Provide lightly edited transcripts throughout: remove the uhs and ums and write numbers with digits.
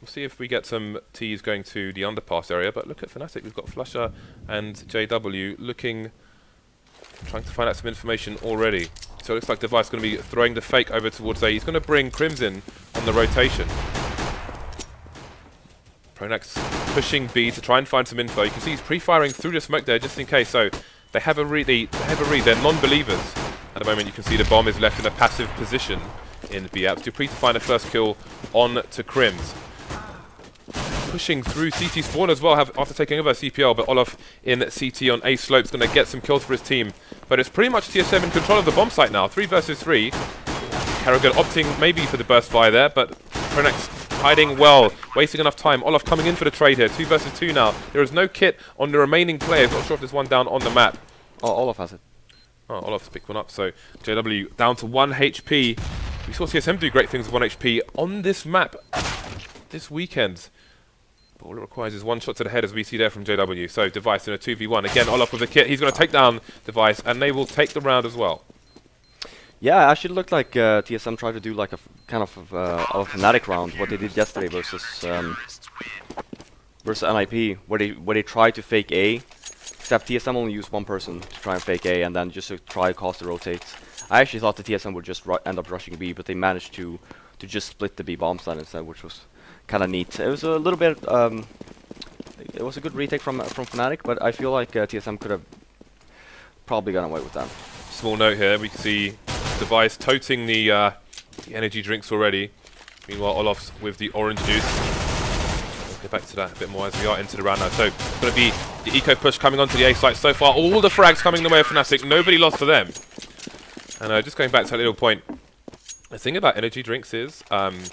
We'll see if we get some T's going to the underpass area, but look at Fnatic. We've got Flusha and JW looking, trying to find out some information already. So it looks like Device is going to be throwing the fake over towards A. He's going to bring KriMz in on the rotation. Pronax pushing B to try and find some info. You can see he's pre-firing through the smoke there just in case. So they have a read. They're non-believers. At the moment, you can see the bomb is left in a passive position in B apps. Dupreeh to find a first kill on to KriMz. Pushing through CT spawn as well after taking over CPL, but Olof in CT on A slope is going to get some kills for his team. But it's pretty much TSM in control of the bomb site now. 3 versus 3. Karrigan opting maybe for the burst fire there, but Pronax hiding well, wasting enough time. Olof coming in for the trade here. 2 versus 2 now. There is no kit on the remaining players. Not sure if there's one down on the map. Oh, Olof has it. Oh, Olof's picked one up. So JW down to 1 HP. We saw TSM do great things with 1 HP on this map this weekend. But all it requires is 1 shot to the head, as we see there from JW. So Device in a 2v1. Again, Olof with a kit. He's going to take down Device, and they will take the round as well. Yeah, it actually looked like TSM tried to do like a kind of a Fnatic round, what they did yesterday versus NIP, where they tried to fake A, except TSM only used 1 person to try and fake A, and then just to try to cause the rotates. I actually thought the TSM would just end up rushing B, but they managed to just split the B bomb site instead, which was kind of neat. It was a little bit, it was a good retake from Fnatic, but I feel like TSM could have probably gotten away with that. Small note here, we can see Device toting the energy drinks already. Meanwhile, Olof's with the orange juice. We'll get back to that a bit more as we are into the round now. So it's going to be the eco push coming onto the A site so far. All the frags coming the way of Fnatic. Nobody lost for them. And just going back to that little point, the thing about energy drinks is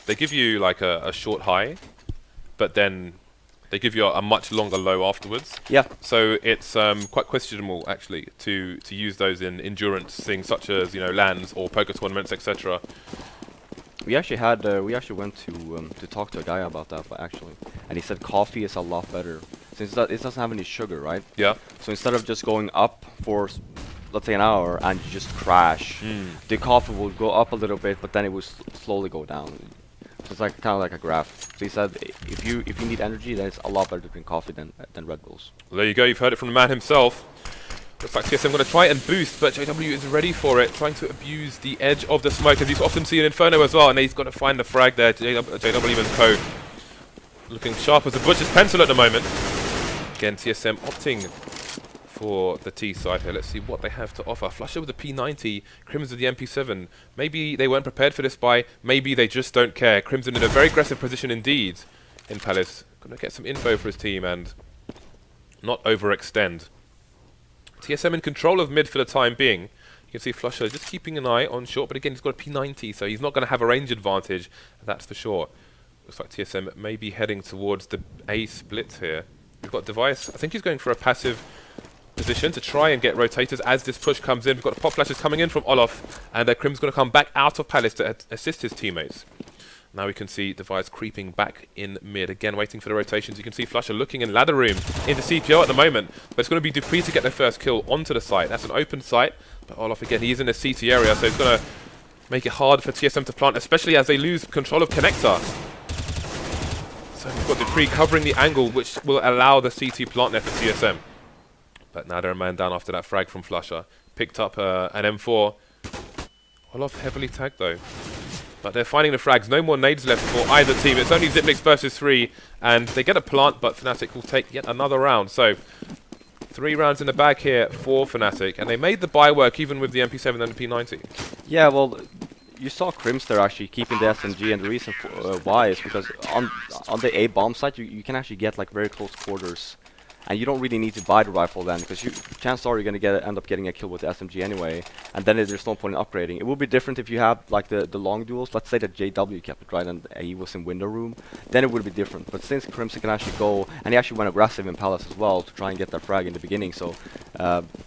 they give you like a short high, but then they give you a much longer low afterwards. Yeah. So it's quite questionable actually to use those in endurance things such as LANs or poker tournaments, etc. We actually had went to talk to a guy about that, but actually, and he said coffee is a lot better since it doesn't have any sugar, right? Yeah. So instead of just going up for, let's say, an hour and you just crash, the coffee will go up a little bit, but then it will slowly go down. So it's like kind of like a graph. So he said if you need energy, then it's a lot better to drink coffee than Red Bulls. Well, there you go. You've heard it from the man himself. Looks like TSM going to try and boost, but JW is ready for it, trying to abuse the edge of the smoke, as you often see in Inferno as well, and he's got to find the frag there. JW even Co. Looking sharp as a butcher's pencil at the moment. Again, TSM opting for the T side here. Let's see what they have to offer. Flusha with the P90, KriMz with the MP7. Maybe they weren't prepared for this buy, maybe they just don't care. KriMz in a very aggressive position indeed in Palace. Going to get some info for his team and not overextend. TSM in control of mid for the time being. You can see Flusha just keeping an eye on short, but again, he's got a P90, so he's not going to have a range advantage, that's for sure. Looks like TSM may be heading towards the A split here. We've got Device. I think he's going for a passive position to try and get rotators as this push comes in. We've got the pop flashes coming in from Olof, and KriMz going to come back out of Palace to assist his teammates. Now we can see Device creeping back in mid, again waiting for the rotations. You can see Flusha looking in ladder room into CPO at the moment, but it's going to be Dupreeh to get their first kill onto the site. That's an open site, but Olof again, he is in the CT area, so it's going to make it hard for TSM to plant, especially as they lose control of connector. So we've got Dupreeh covering the angle, which will allow the CT plant there for TSM. But now they're a man down after that frag from Flusha. Picked up an M4. Olof heavily tagged though. But they're finding the frags. No more nades left for either team. It's only Zipnix versus 3. And they get a plant, but Fnatic will take yet another round. So 3 rounds in the bag here for Fnatic. And they made the buy work even with the MP7 and the P90. Yeah, well, you saw KriMz there actually keeping the SMG, and the reason why is because on the A bomb site, you can actually get like very close quarters. And you don't really need to buy the rifle then, because chances are you're going to end up getting a kill with the SMG anyway, and then there's no point in upgrading. It would be different if you had like the long duels. Let's say that JW kept it, right, and he was in window room, then it would be different. But since KriMz can actually go, and he actually went aggressive in Palace as well to try and get that frag in the beginning, so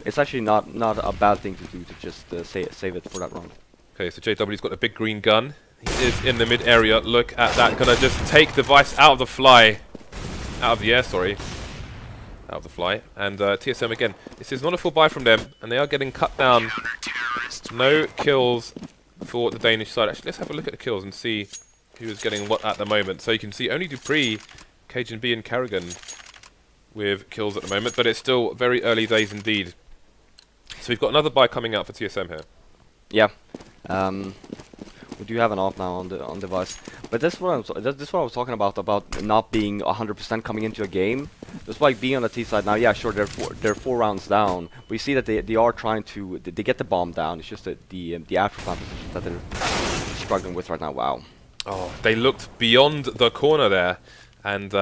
it's actually not a bad thing to do to just save it for that round. Okay, so JW's got a big green gun. He is in the mid area. Look at that. Gonna just take Device out of the fly. Out of the air, sorry. Out of the fly. And TSM again. This is not a full buy from them, and they are getting cut down. No kills for the Danish side. Actually, let's have a look at the kills and see who is getting what at the moment. So you can see only Dupreeh, cajunb, and Karrigan with kills at the moment, but it's still very early days indeed. So we've got another buy coming out for TSM here. Yeah. We do have an off now on device, but this is what I was talking about not being 100% coming into a game. Just like being on the T side now, yeah, sure, they're 4 rounds down. We see that they are trying to they get the bomb down. It's just that the after plan position that they're struggling with right now. Wow. Oh, they looked beyond the corner there and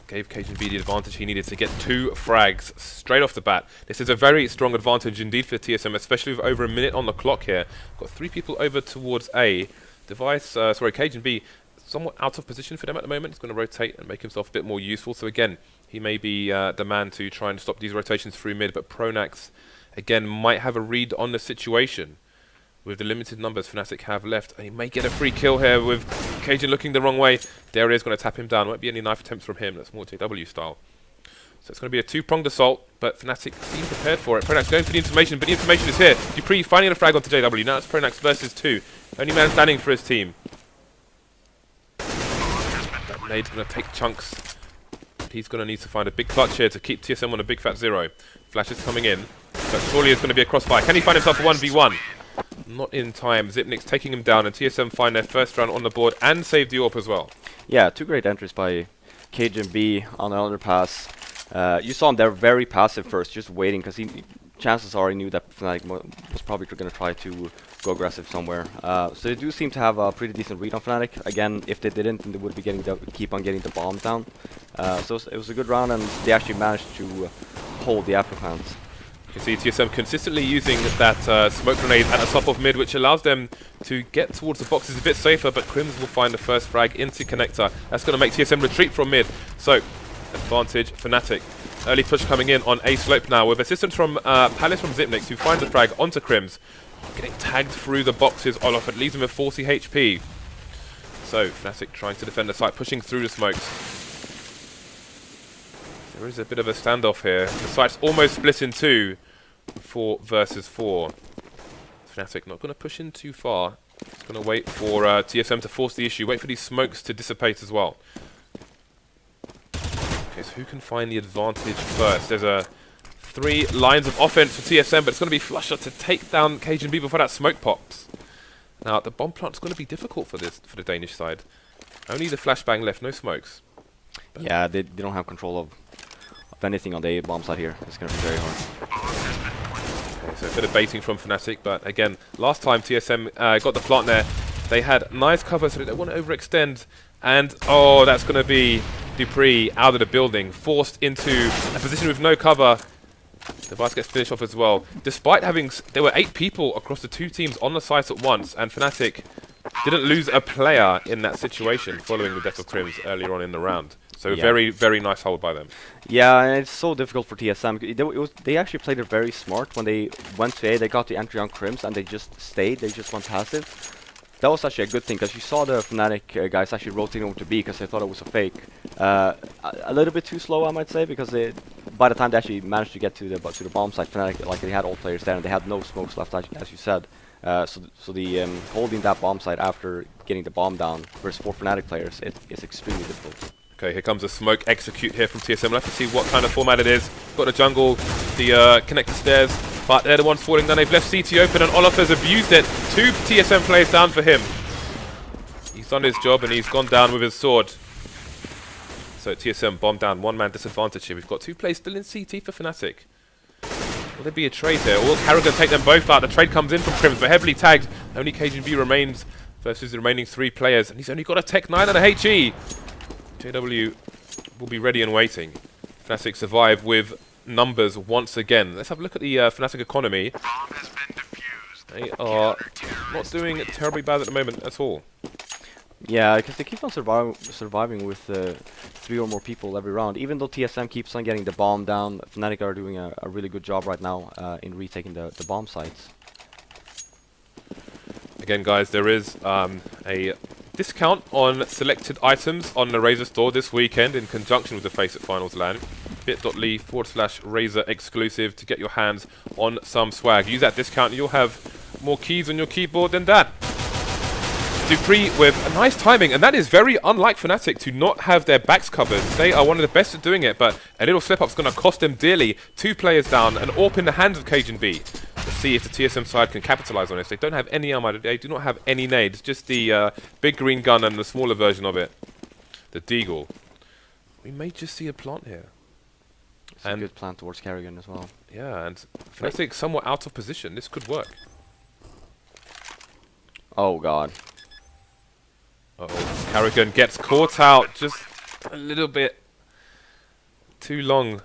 gave cajunb the advantage he needed to get 2 frags straight off the bat. This is a very strong advantage indeed for TSM, especially with over a minute on the clock here. Got 3 people over towards A. cajunb, somewhat out of position for them at the moment. He's going to rotate and make himself a bit more useful. So again, he may be the man to try and stop these rotations through mid, but pronax, again, might have a read on the situation. With the limited numbers Fnatic have left, and he may get a free kill here with Cajun looking the wrong way. There is going to tap him down. Won't be any knife attempts from him. That's more JW style. So it's going to be a 2-pronged assault, but Fnatic seem prepared for it. pronax going for the information, but the information is here. Dupreeh finding a frag onto JW. Now it's pronax versus 2. Only man standing for his team. That nade's going to take chunks. He's going to need to find a big clutch here to keep TSM on a big fat 0. Flash is coming in, but surely it's going to be a crossfire. Can he find himself a 1v1? Not in time. Xyp9x taking him down, and TSM find their first round on the board and save the AWP as well. Yeah, 2 great entries by cajunb on the underpass. You saw him there very passive first, just waiting, because chances are he knew that Fnatic was probably going to try to go aggressive somewhere. So they do seem to have a pretty decent read on Fnatic. Again, if they didn't, then they would be keep on getting the bombs down. So it was a good round, and they actually managed to hold the after plans. You can see TSM consistently using that smoke grenade at the top of mid, which allows them to get towards the boxes a bit safer, but KriMz will find the first frag into connector. That's going to make TSM retreat from mid. So, advantage Fnatic. Early push coming in on A slope now, with assistance from Palace from Xyp9x, who finds the frag onto KriMz. Getting tagged through the boxes, olofm leaves him with 40 HP. So, Fnatic trying to defend the site, pushing through the smokes. There is a bit of a standoff here. The site's almost split in 2. 4 versus 4. Fnatic not going to push in too far. It's going to wait for TSM to force the issue. Wait for these smokes to dissipate as well. Okay, so who can find the advantage first? There's 3 lines of offense for TSM, but it's going to be Flusha to take down cajunb before that smoke pops. Now, the bomb plant's going to be difficult for the Danish side. Only the flashbang left, no smokes. But yeah, they don't have control of anything on the A bomb side here. It's going to be very hard. Okay, so a bit of baiting from Fnatic, but again, last time TSM got the plant there, they had nice cover, so they don't want to overextend. And, oh, that's going to be Dupreeh out of the building, forced into a position with no cover. The device gets finished off as well. Despite having, there were 8 people across the 2 teams on the site at once, and Fnatic didn't lose a player in that situation following the death of KriMz earlier on in the round. So yeah, very, very nice hold by them. Yeah, and it's so difficult for TSM. They actually played it very smart when they went to A. They got the entry on KriMz and they just stayed. They just went passive. That was actually a good thing, because you saw the Fnatic guys actually rotating over to B because they thought it was a fake. A little bit too slow, I might say, because by the time they actually managed to get to the bomb site, Fnatic, like, they had all players there and they had no smokes left, as you said. So the holding that bomb site after getting the bomb down versus 4 Fnatic players, is extremely difficult. Okay, here comes a smoke execute here from TSM. We'll have to see what kind of format it is. Got the jungle, the connector stairs, but they're the ones falling down. They've left CT open, and olofm has abused it. 2 TSM players down for him. He's done his job, and he's gone down with his sword. So TSM bomb down, 1-man disadvantage here. We've got 2 players still in CT for Fnatic. Will there be a trade there? Or will Karrigan take them both out? The trade comes in from KriMz, but heavily tagged. Only cajunb remains versus the remaining 3 players, and he's only got a Tech 9 and a HE. JW will be ready and waiting. Fnatic survive with numbers once again. Let's have a look at the Fnatic economy. They are not doing terribly bad at the moment at all. Yeah, because they keep on surviving with 3 or more people every round. Even though TSM keeps on getting the bomb down, Fnatic are doing a really good job right now in retaking the bomb sites. Again, guys, there is a discount on selected items on the Razer store this weekend in conjunction with the FACEIT Finals LAN. bit.ly/Razer exclusive to get your hands on some swag. Use that discount and you'll have more keys on your keyboard than that. Dupreeh with a nice timing, and that is very unlike Fnatic to not have their backs covered. They are one of the best at doing it, but a little slip-up is going to cost them dearly. 2 players down, an AWP in the hands of cajunb. Let's see if the TSM side can capitalize on this. They don't have any armor, they do not have any nades, just the big green gun and the smaller version of it, the Deagle. We may just see a plant here. It's a good plant towards Karrigan as well. Yeah, and Fnatic somewhat out of position. This could work. Oh god. Uh-oh. Karrigan gets caught out just a little bit too long.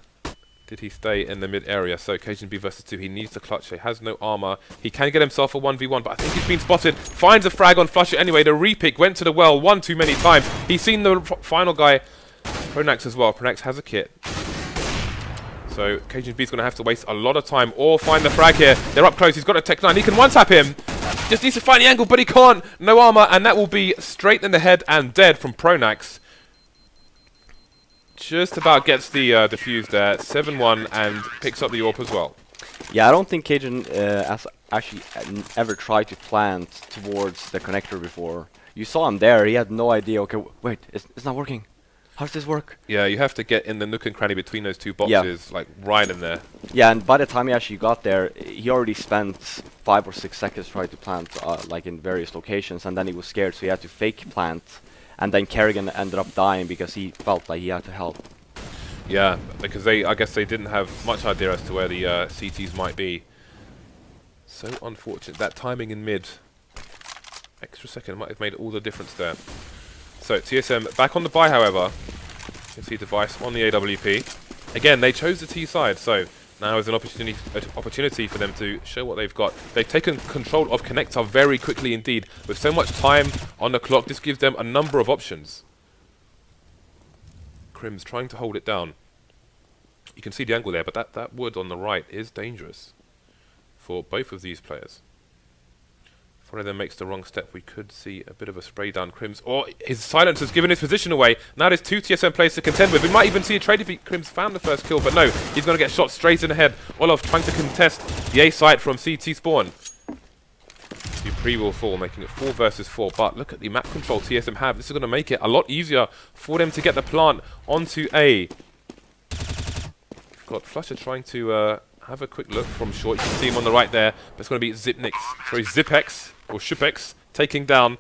Did he stay in the mid area? So cajunb versus 2. He needs to clutch. He has no armor. He can get himself a 1v1, but I think he's been spotted. Finds a frag on Flusha anyway. The repick went to the well one too many times. He's seen the final guy. Pronax as well. Pronax has a kit. So cajunb is going to have to waste a lot of time or find the frag here. They're up close. He's got a Tech 9. He can one-tap him. Just needs to find the angle, but he can't. No armor, and that will be straight in the head and dead from Pronax. Just about gets the defuse there. 7-1 and picks up the AWP as well. Yeah, I don't think Cajun has actually ever tried to plant towards the connector before. You saw him there. He had no idea. Okay, wait, it's not working. How does this work? Yeah, you have to get in the nook and cranny between those two boxes, like right in there. Yeah, and by the time he actually got there, he already spent 5 or 6 seconds trying to plant, like in various locations, and then he was scared, so he had to fake plant. And then Karrigan ended up dying because he felt like he had to help. Yeah, because I guess they didn't have much idea as to where the CTs might be. So unfortunate. That timing in mid, extra second might have made all the difference there. So TSM back on the buy, however. You can see Device on the AWP. Again, they chose the T side, so now is an opportunity for them to show what they've got. They've taken control of Connector very quickly indeed. With so much time on the clock, this gives them a number of options. KriMz trying to hold it down. You can see the angle there, but that wood on the right is dangerous for both of these players. If one of them makes the wrong step, we could see a bit of a spray down KriMz. Or his silence has given his position away. Now there's 2 TSM players to contend with. We might even see a trade if KriMz found the first kill, but no, he's going to get shot straight in the head. Olof trying to contest the A site from CT spawn. Dupreeh will fall, making it 4 versus 4. But look at the map control TSM have. This is going to make it a lot easier for them to get the plant onto A. We've got Flusha trying to have a quick look from short. You can see him on the right there, but it's going to be Zipex, or Shupex, taking down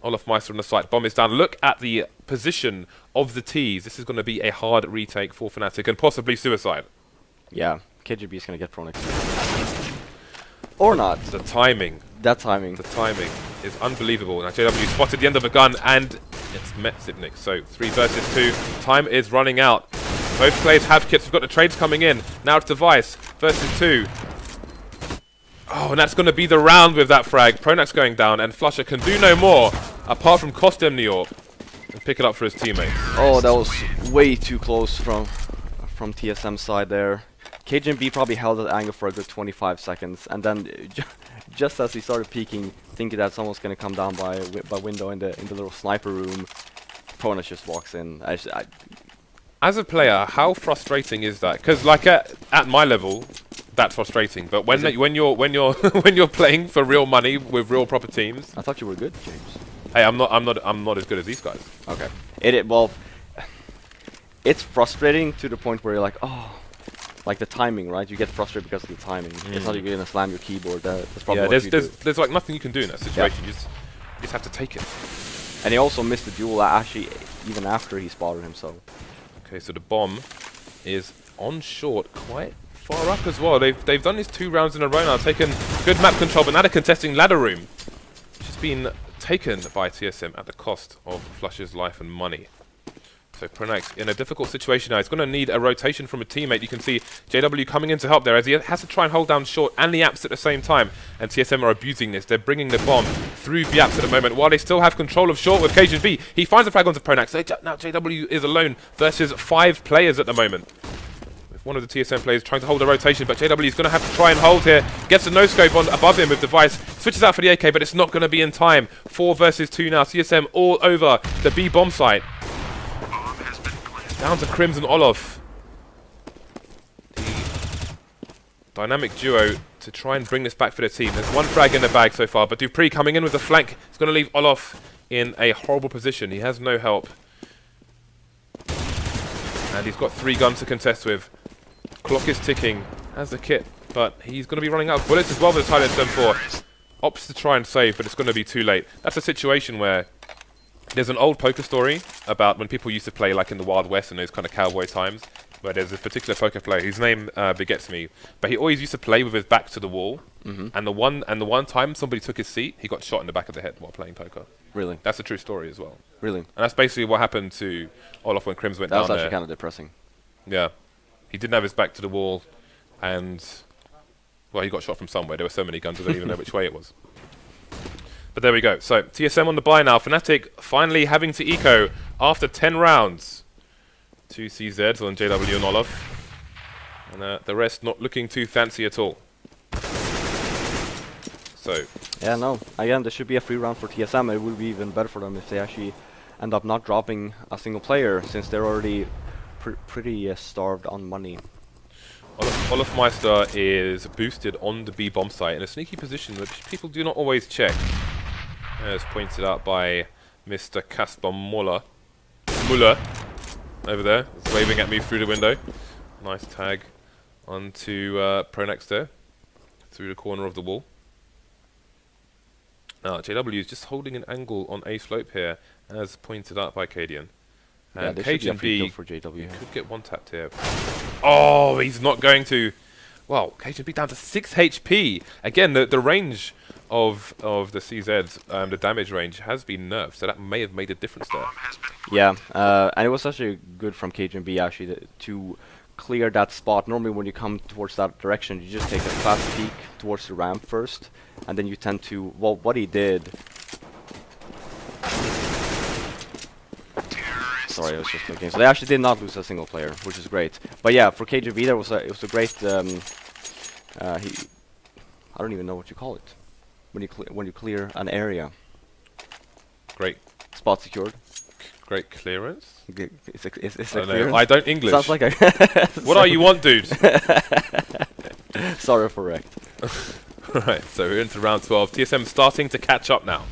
olofm on the site. Bomb is down. Look at the position of the T's. This is going to be a hard retake for Fnatic and possibly suicide. Yeah, kajunb is going to get pronax. Or not. The timing. That timing. The timing is unbelievable. Now JW spotted the end of a gun and it's met Zipnik. So 3 versus 2. Time is running out. Both players have kits. We've got the trades coming in. Now it's Device versus 2. Oh, and that's going to be the round with that frag. Pronax going down, and Flusha can do no more apart from cost him the AWP and pick it up for his teammates. Oh, that was way too close from TSM side there. kajunb probably held that angle for a good 25 seconds, and then just as he started peeking, thinking that someone's going to come down by window in the little sniper room, Pronax just walks in. As a player, how frustrating is that? Because like at my level, that's frustrating. But when you're when you're playing for real money with real proper teams, I thought you were good, James. Hey, I'm not as good as these guys. Okay. Well, it's frustrating to the point where you're like, oh, like the timing, right? You get frustrated because of the timing. It's not you're gonna slam your keyboard. That's probably what you do. There's like nothing you can do in that situation. You just have to take it. And he also missed the duel actually even after he spotted him. So. Okay, so the bomb is on short, quite far up as well. They've done this 2 rounds in a row now, taken good map control, but now they're contesting ladder room, which has been taken by TSM at the cost of Flusha's life and money. So Pronax in a difficult situation now. He's going to need a rotation from a teammate. You can see JW coming in to help there as he has to try and hold down short and the apps at the same time. And TSM are abusing this. They're bringing the bomb through the apps at the moment while they still have control of short with kajunb. He finds the flag onto Pronax. Now JW is alone versus 5 players at the moment. With one of the TSM players trying to hold a rotation, but JW is going to have to try and hold here. Gets a no-scope on above him with Device. Switches out for the AK, but it's not going to be in time. 4 versus 2 now. TSM all over the B bomb site. Down to KriMz and Olof. The dynamic duo to try and bring this back for the team. There's one frag in the bag so far, but Dupreeh coming in with the flank. It's going to leave Olof in a horrible position. He has no help. And he's got 3 guns to contest with. Clock is ticking. Has the kit, but he's going to be running out of bullets as well with the silent M4. Opts to try and save, but it's going to be too late. That's a situation where there's an old poker story about when people used to play like in the Wild West and those kind of cowboy times, where there's this particular poker player, his name begets me, but he always used to play with his back to the wall, and the one time somebody took his seat, he got shot in the back of the head while playing poker. Really? That's a true story as well. Really? And that's basically what happened to Olof when KriMz went down there. That was actually kind of depressing. Yeah. He didn't have his back to the wall, and, well, he got shot from somewhere. There were so many guns, I don't even know which way it was. But there we go. So, TSM on the buy now. Fnatic finally having to eco after 10 rounds. 2 CZs on JW and Olof. And the rest not looking too fancy at all. So. Yeah, no. Again, there should be a free round for TSM. It would be even better for them if they actually end up not dropping a single player, since they're already pretty starved on money. Olofmeister is boosted on the B bomb site in a sneaky position which people do not always check. As pointed out by Mr. Kasper Muller over there. He's waving at me through the window. Nice tag onto pronax there, through the corner of the wall. Now, JW is just holding an angle on A slope here, as pointed out by Karrigan. Yeah, And KJB for JW could get one tapped here. Oh, he's not going to. Well, KJB down to 6 HP. Again, the range of the CZs, the damage range, has been nerfed, so that may have made a difference there. Yeah, and it was actually good from cajunb actually to clear that spot. Normally when you come towards that direction, you just take a fast peek towards the ramp first, and then you tend to, well, what he did... Sorry, I was just looking. So they actually did not lose a single player, which is great. But yeah, for KJB, it was a great. I don't even know what you call it when you clear an area. Great Spot secured. Great clearance. It's a I don't know. clearance. I don't English. Sounds like a. What are you want, dude? Sorry for wrecked. Alright, so we're into round 12. TSM starting to catch up now.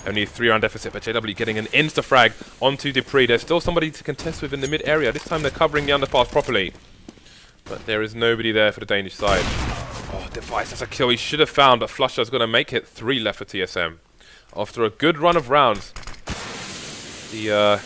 Only a 3-round deficit, but JW getting an insta-frag onto Dupreeh. There's still somebody to contest with in the mid-area. This time they're covering the underpass properly. But there is nobody there for the Danish side. Oh, Device, that's a kill he should have found, but Flusha's going to make it. 3 left for TSM. After a good run of rounds, the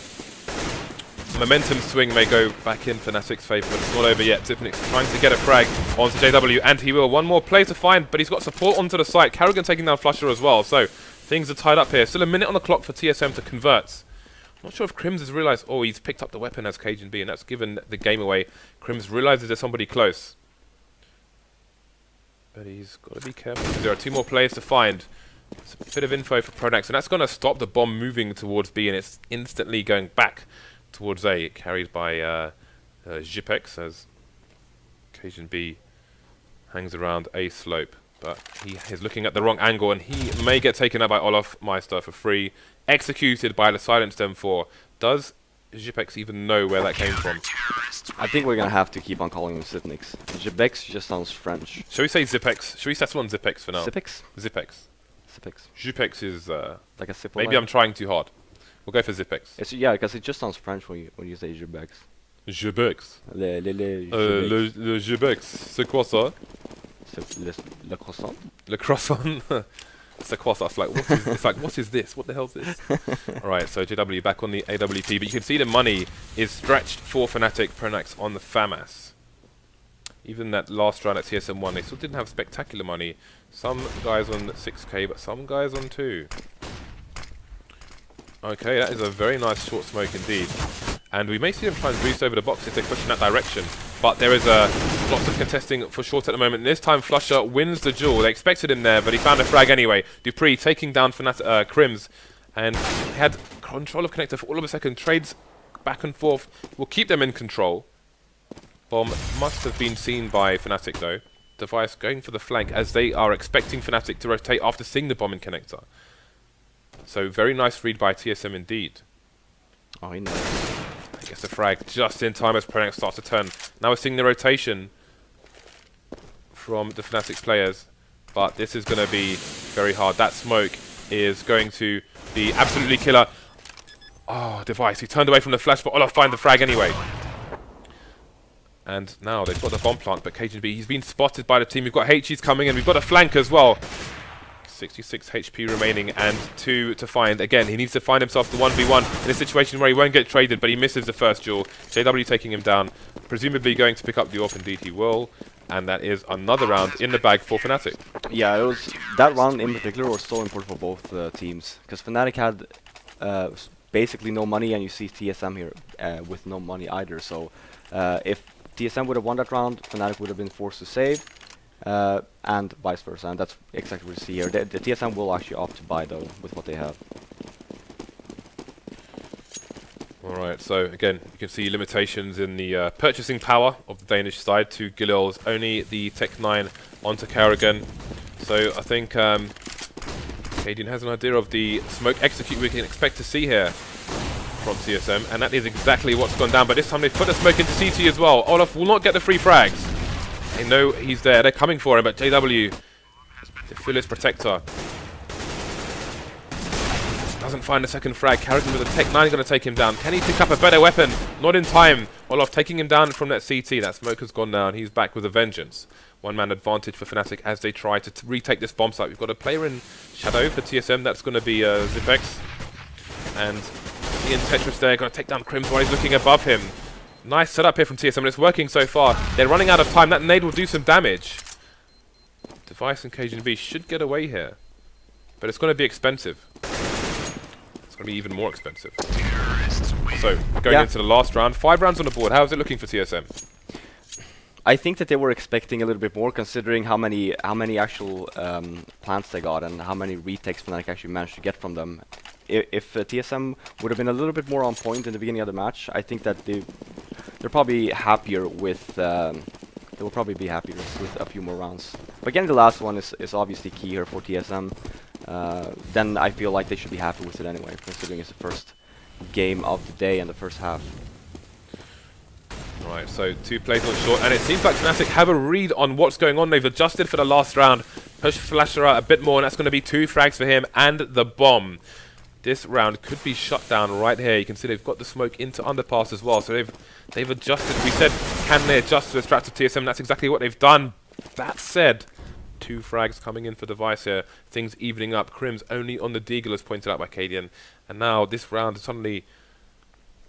momentum swing may go back in Fnatic's favour, but it's not over yet. Zipnik's trying to get a frag onto JW, and he will. One more play to find, but he's got support onto the site. Karrigan taking down Flusha as well, so things are tied up here. Still a minute on the clock for TSM to convert. I'm not sure if KriMz has realised, oh, he's picked up the weapon as cajunb, and that's given the game away. KriMz realises there's somebody close. But he's got to be careful, because there are 2 more players to find. It's a bit of info for pronax, and that's going to stop the bomb moving towards B, and it's instantly going back towards A, carried by Jipex, as cajunb hangs around A slope. But he is looking at the wrong angle, and he may get taken out by olofmeister for free. Executed by the silenced M4. Does Jipex even know where that came from? I think we're gonna have to keep on calling him Zipnix. Jipex just sounds French. Shall we say Zipex? Shall we settle on Zipex for now? Zipex? Zipex. Zipex. Jipex is like a sip. maybe I'm trying too hard. We'll go for Zipex. It's, yeah, because it just sounds French when you say Jipex. Jipex. Le Jipex. C'est quoi ça? Le croissant. Le croissant. C'est quoi ça? It's like, what is this? What the hell is this? Alright, so JW back on the AWP, but you can see the money is stretched for Fnatic pronax on the FAMAS. Even that last round at TSM 1, they still didn't have spectacular money. Some guys on 6k, but some guys on 2. Okay, that is a very nice short smoke indeed. And we may see them try and boost over the box if they push in that direction. But there is lots of contesting for short at the moment. And this time Flusha wins the duel. They expected him there, but he found a frag anyway. Dupreeh taking down KriMz. And he had control of connector for all of a second. Trades back and forth. Will keep them in control. Bomb must have been seen by Fnatic though. Device going for the flank as they are expecting Fnatic to rotate after seeing the bomb in connector. So very nice read by TSM indeed. Oh, he knows. I guess the frag just in time as pronax starts to turn. Now we're seeing the rotation from the Fnatic players, but this is going to be very hard. That smoke is going to be absolutely killer. Oh, Device, he turned away from the flash, but olofm find the frag anyway. And now they've got the bomb plant, but cajunb, he's been spotted by the team. We've got HE's coming in, we've got a flank as well. 66 HP remaining and 2 to find. Again, he needs to find himself the 1v1 in a situation where he won't get traded, but he misses the first duel. JW taking him down, presumably going to pick up the AWP. Indeed he will. And that is another round in the bag for Fnatic. Yeah, it was that round in particular was so important for both teams, because Fnatic had basically no money, and you see TSM here with no money either. So if TSM would have won that round, Fnatic would have been forced to save, and vice versa. And that's exactly what we see here. The TSM will actually opt to buy though with what they have. Alright, so again, you can see limitations in the purchasing power of the Danish side. To Gilil's, only the Tech 9 onto Karrigan. So I think Karrigan has an idea of the smoke execute we can expect to see here from TSM, and that is exactly what's gone down. But this time they've put the smoke into CT as well. olofm will not get the free frags. They know he's there, they're coming for him, but JW, the fearless protector, doesn't find a second frag. Karrigan with a Tech 9 going to take him down. Can he pick up a better weapon? Not in time. olofm taking him down from that CT. That smoke has gone down. He's back with a vengeance. One-man advantage for Fnatic as they try to retake this bomb site. We've got a player in Shadow for TSM. That's going to be Zipex. And Ian Tetris there. Going to take down KriMz while he's looking above him. Nice setup here from TSM, and it's working so far. They're running out of time. That nade will do some damage. Device and cajunb should get away here. But it's going to be expensive. It's going to be even more expensive. So, going into the last round. 5 rounds on the board. How is it looking for TSM? I think that they were expecting a little bit more, considering how many actual plants they got and how many retakes Fnatic actually managed to get from them. If TSM would have been a little bit more on point in the beginning of the match, I think that they're probably happier with. They will probably be happier with a few more rounds. But getting the last one is obviously key here for TSM. Then I feel like they should be happy with it anyway, considering it's the first game of the day and the first half. Right, so 2 plays on short, and it seems like Fnatic have a read on what's going on. They've adjusted for the last round, pushed Flusha out a bit more, and that's going to be 2 frags for him and the bomb. This round could be shut down right here. You can see they've got the smoke into underpass as well, so they've adjusted. We said, can they adjust to the strats of TSM? That's exactly what they've done. That said, 2 frags coming in for Device here. Things evening up. KriMz only on the deagle, as pointed out by Karrigan. And now this round is suddenly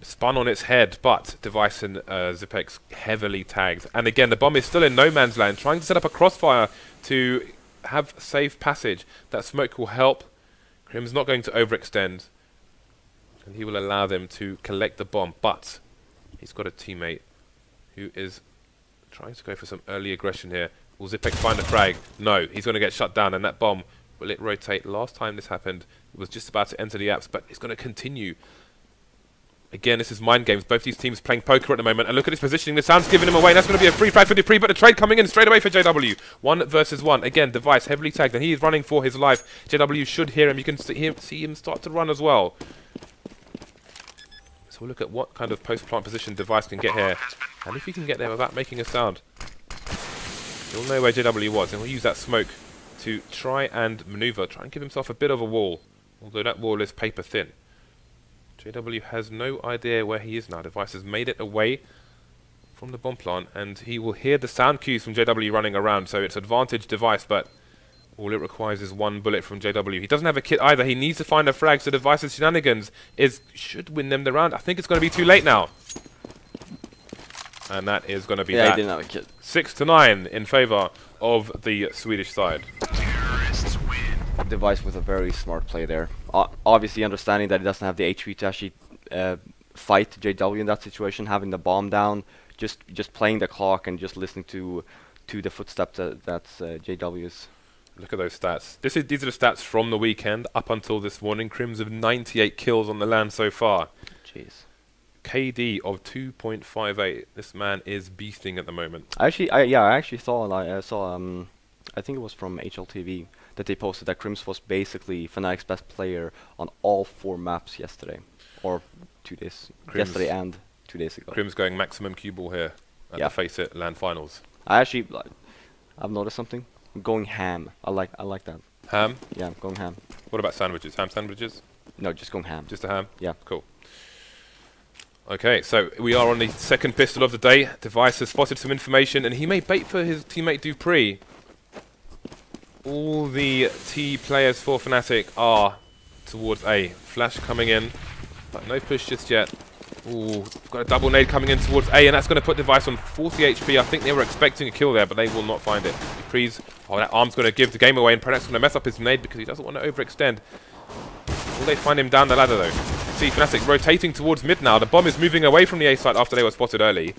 spun on its head, but Device and Zipex heavily tagged. And again, the bomb is still in no man's land, trying to set up a crossfire to have safe passage. That smoke will help. KriMz not going to overextend, and he will allow them to collect the bomb, but he's got a teammate who is trying to go for some early aggression here. Will Zipex find the frag? No, he's going to get shut down, and that bomb, will it rotate? Last time this happened, it was just about to enter the apps, but it's going to continue. Again, this is mind games. Both these teams playing poker at the moment. And look at his positioning. The sound's giving him away. That's going to be a free frag for Dupreeh, but the trade coming in straight away for JW. 1 versus 1. Again, Device heavily tagged, and he is running for his life. JW should hear him. You can see him start to run as well. So we'll look at what kind of post-plant position Device can get here. And if he can get there without making a sound, he'll know where JW was, and we'll use that smoke to try and maneuver, try and give himself a bit of a wall. Although that wall is paper thin. JW has no idea where he is now. Device has made it away from the bomb plant, and he will hear the sound cues from JW running around, so it's advantage Device, but all it requires is 1 bullet from JW. He doesn't have a kit either. He needs to find a frag, so Device's shenanigans should win them the round. I think it's going to be too late now. And that is going to be he didn't have a kit. 6-9 in favor of the Swedish side. Device with a very smart play there. Obviously understanding that he doesn't have the HP to actually fight JW in that situation, having the bomb down, just playing the clock and just listening to the footsteps that's JW's. Look at those stats. These are the stats from the weekend up until this morning. KriMz have 98 kills on the LAN so far. Jeez. KD of 2.58. This man is beasting at the moment. I actually saw I think it was from HLTV that they posted that KriMz was basically Fnatic's best player on all 4 maps yesterday, or 2 days. Yesterday and 2 days ago. KriMz going maximum cue ball here at the FACEIT LAN Finals. I actually I've noticed something. I'm going ham. I like that. Ham? Yeah, I'm going ham. What about sandwiches? Ham sandwiches? No, just going ham. Just a ham? Yeah. Cool. Okay, so we are on the second pistol of the day. Device has spotted some information, and he may bait for his teammate Dupreeh. All the T players for Fnatic are towards A. Flash coming in, but no push just yet. Ooh, we've got a double nade coming in towards A, and that's going to put Device on 40 HP. I think they were expecting a kill there, but they will not find it. Dupreeh's, oh, that arm's going to give the game away, and pronax going to mess up his nade because he doesn't want to overextend. Will they find him down the ladder, though? See Fnatic rotating towards mid now. The bomb is moving away from the A site after they were spotted early.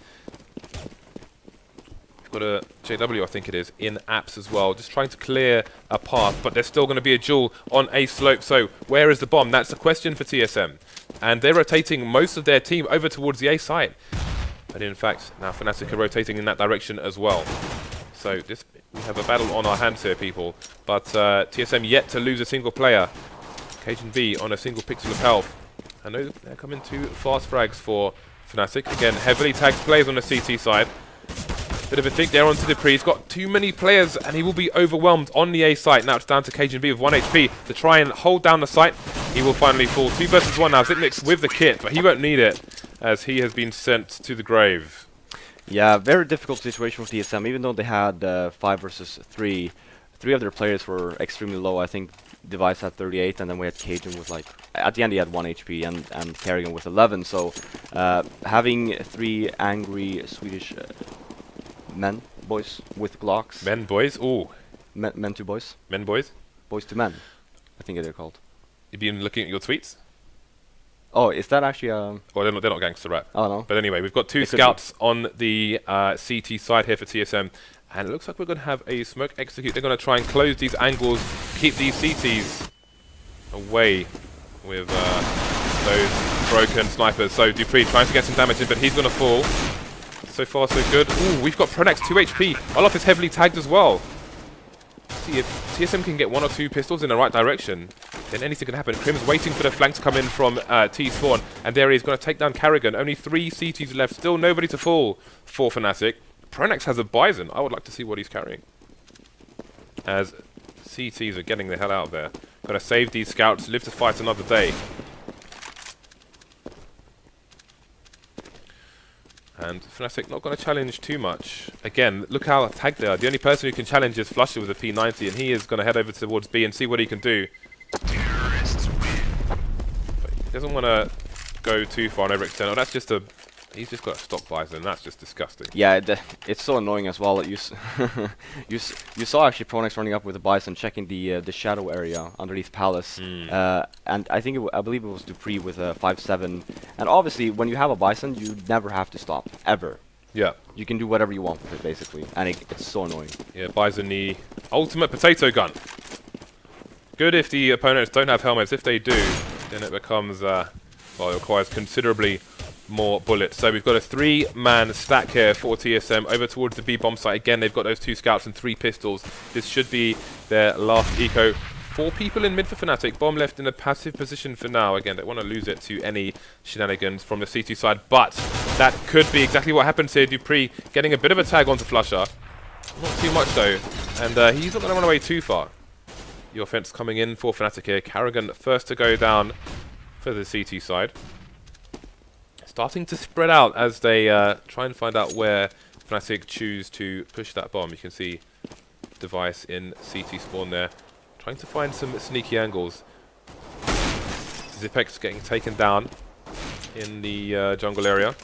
We've got a JW, I think it is, in apps as well, just trying to clear a path, but there's still going to be a duel on A slope. So where is the bomb? That's the question for TSM. And they're rotating most of their team over towards the A site. But in fact, now Fnatic are rotating in that direction as well. So we have a battle on our hands here, people. But TSM yet to lose a single player. cajunb on a single pixel of health. I know they're coming to fast frags for Fnatic. Again, heavily tagged players on the CT side. Bit of a think there onto Dupreeh. He's got too many players and he will be overwhelmed on the A site. Now it's down to cajunb with 1 HP to try and hold down the site. He will finally fall. 2 versus 1 now. Zipnik's with the kit, but he won't need it as he has been sent to the grave. Yeah, very difficult situation for TSM. Even though they had 5 versus 3, 3 of their players were extremely low. I think Device had 38, and then we had Cajun with like, at the end he had 1 HP, and Karrigan with 11. So having 3 angry Swedish boys with Glocks. Men, boys? Ooh. Men to boys. Men, boys? Boys to men, I think they're called. You've been looking at your tweets? Oh, is that actually Well, they're not gangster rap. Oh, no. But anyway, we've got 2 scouts on the CT side here for TSM. And it looks like we're going to have a smoke execute. They're going to try and close these angles, keep these CTs away with those broken snipers. So Dupreeh trying to get some damage in, but he's going to fall. So far, so good. Ooh, we've got pronax 2 HP. Olof is heavily tagged as well. See, if TSM can get 1 or 2 pistols in the right direction, then anything can happen. KriMz waiting for the flank to come in from T-spawn, and there he is going to take down Karrigan. Only 3 CTs left, still nobody to fall for Fnatic. pronax has a Bison. I would like to see what he's carrying. As CTs are getting the hell out of there. Got to save these scouts, live to fight another day. And Fnatic not going to challenge too much. Again, look how tagged they are. The only person who can challenge is Flusha with a P90, and he is going to head over towards B and see what he can do. But he doesn't want to go too far and overextend. Oh, that's just a... He's just got a stock Bison, and that's just disgusting. Yeah, it's so annoying as well. You saw actually pronax running up with a Bison, checking the shadow area underneath Palace, and I believe it was Dupreeh with a 5-7. And obviously, when you have a Bison, you never have to stop ever. Yeah. You can do whatever you want with it, basically, and it's so annoying. Yeah, Bison, the ultimate potato gun. Good if the opponents don't have helmets. If they do, then it becomes well, it requires considerably more bullets. So we've got a 3-man stack here for TSM over towards the B bomb site. Again, they've got those 2 scouts and 3 pistols. This should be their last eco. 4 people in mid for Fnatic. Bomb left in a passive position for now. Again, don't want to lose it to any shenanigans from the CT side, but that could be exactly what happens here. Dupreeh getting a bit of a tag onto Flusha. Not too much though, and he's not going to run away too far. The offense coming in for Fnatic here. Karrigan first to go down for the CT side. Starting to spread out as they try and find out where Fnatic choose to push that bomb. You can see Device in CT spawn there, trying to find some sneaky angles. Zipex getting taken down in the jungle area.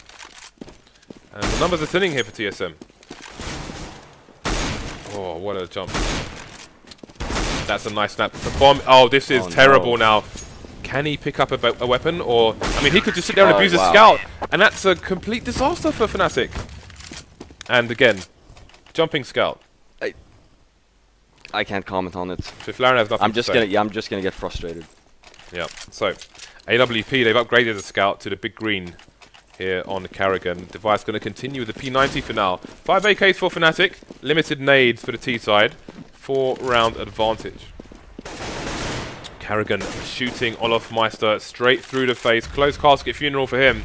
And the numbers are thinning here for TSM. Oh, what a jump. That's a nice snap. The bomb, oh, this is terrible now. Can he pick up a weapon, or... I mean, he could just sit there and abuse a scout, and that's a complete disaster for Fnatic. And again, jumping scout. I can't comment on it. So if Laren has nothing to say. I'm just gonna get frustrated. Yeah, so, AWP, they've upgraded the scout to the big green here on Karrigan. Device going to continue with the P90 for now. 5 AKs for Fnatic, limited nades for the T side, 4-round advantage. Karrigan shooting olofm straight through the face. Close casket funeral for him.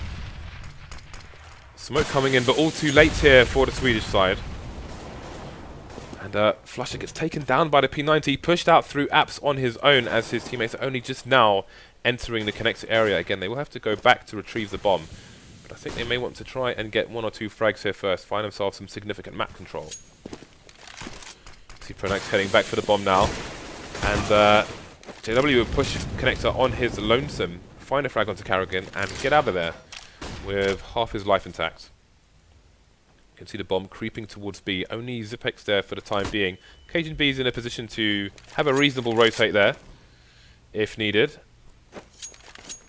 Smoke coming in, but all too late here for the Swedish side. And Flusha gets taken down by the P90, pushed out through apps on his own as his teammates are only just now entering the connector area. Again, they will have to go back to retrieve the bomb. But I think they may want to try and get 1 or 2 frags here first, find themselves some significant map control. See pronax heading back for the bomb now. And JW will push connector on his lonesome, find a frag onto Karrigan, and get out of there with half his life intact. You can see the bomb creeping towards B. Only Zipex there for the time being. cajunb is in a position to have a reasonable rotate there, if needed.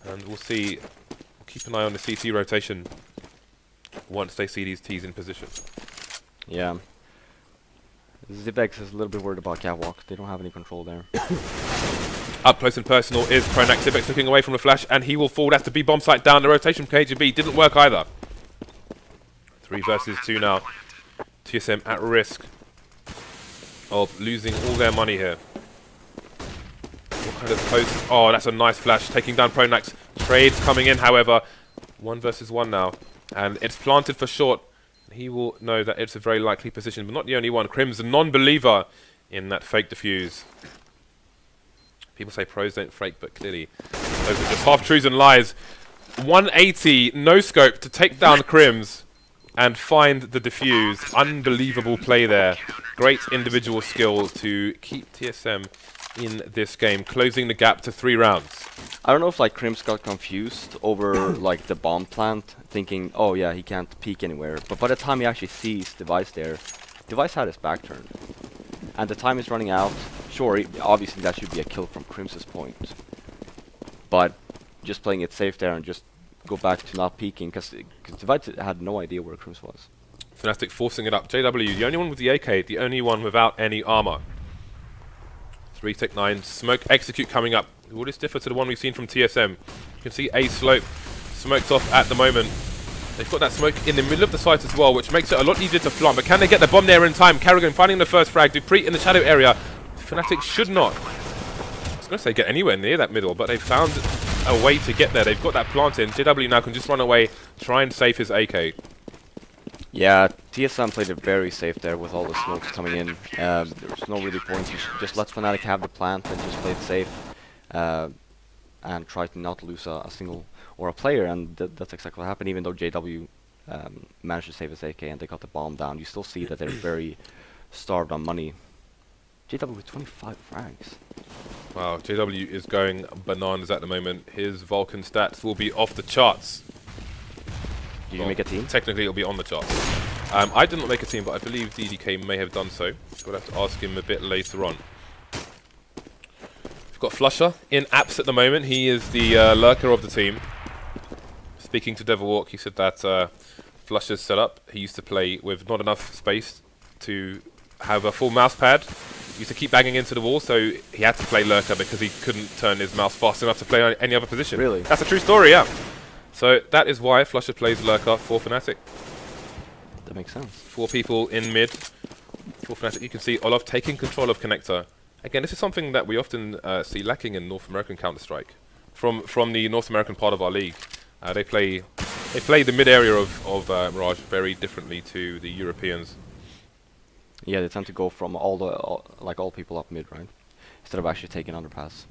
And we'll see. We'll keep an eye on the CT rotation once they see these Ts in position. Yeah. Zipex is a little bit worried about catwalk. They don't have any control there. Up close and personal is pronax. Zipex looking away from the flash, and he will fall. That's the B bomb site down. The rotation from kajunb didn't work either. 3 versus 2 now. TSM at risk of losing all their money here. What kind of post? Oh, that's a nice flash. Taking down pronax. Trades coming in, however. 1 versus 1 now. And it's planted for short. He will know that it's a very likely position, but not the only one. KriMz, a non-believer in that fake defuse. People say pros don't fake, but clearly those are just half-truths and lies. 180, no scope to take down KriMz and find the defuse. Unbelievable play there. Great individual skill to keep TSM in this game, closing the gap to 3 rounds. I don't know if like KriMz got confused over like the bomb plant, thinking, oh yeah, he can't peek anywhere. But by the time he actually sees Device there, Device had his back turned. And the time is running out. Sure, obviously that should be a kill from KriMz's point. But just playing it safe there and just go back to not peeking, because Device had no idea where KriMz was. Fnatic forcing it up. JW, the only one with the AK, the only one without any armor. 3 Tech 9, smoke execute coming up. Will this differ to the one we've seen from TSM? You can see A slope smoked off at the moment. They've got that smoke in the middle of the site as well, which makes it a lot easier to plant. But can they get the bomb there in time? Karrigan finding the first frag. Dupreeh in the shadow area. Fnatic should not. I was going to say get anywhere near that middle, but they've found a way to get there. They've got that plant in. JW now can just run away, try and save his AK. Yeah, TSM played it very safe there with all the smokes coming in. There's no really point. You should just let Fnatic have the plant and just play it safe. And try to not lose a single or a player, and that's exactly what happened. Even though JW managed to save his AK and they got the bomb down, you still see that they're very starved on money. JW with 25 frags. Wow, JW is going bananas at the moment. His Vulcan stats will be off the charts. Did you make a team? Technically, it'll be on the charts. I did not make a team, but I believe DDK may have done so. We'll have to ask him a bit later on. We've got Flusha in apps at the moment. He is the lurker of the team. Speaking to Devilwalk, he said that Flusha's setup, he used to play with not enough space to have a full mouse pad. He used to keep banging into the wall, so he had to play lurker because he couldn't turn his mouse fast enough to play any other position. Really? That's a true story, yeah. So that is why Flusha plays lurker for Fnatic. That makes sense. 4 people in mid for Fnatic. You can see Olof taking control of connector. Again, this is something that we often see lacking in North American Counter-Strike. From the North American part of our league, they play the mid area of Mirage very differently to the Europeans. Yeah, they tend to go from all people up mid, right? Instead of actually taking underpass.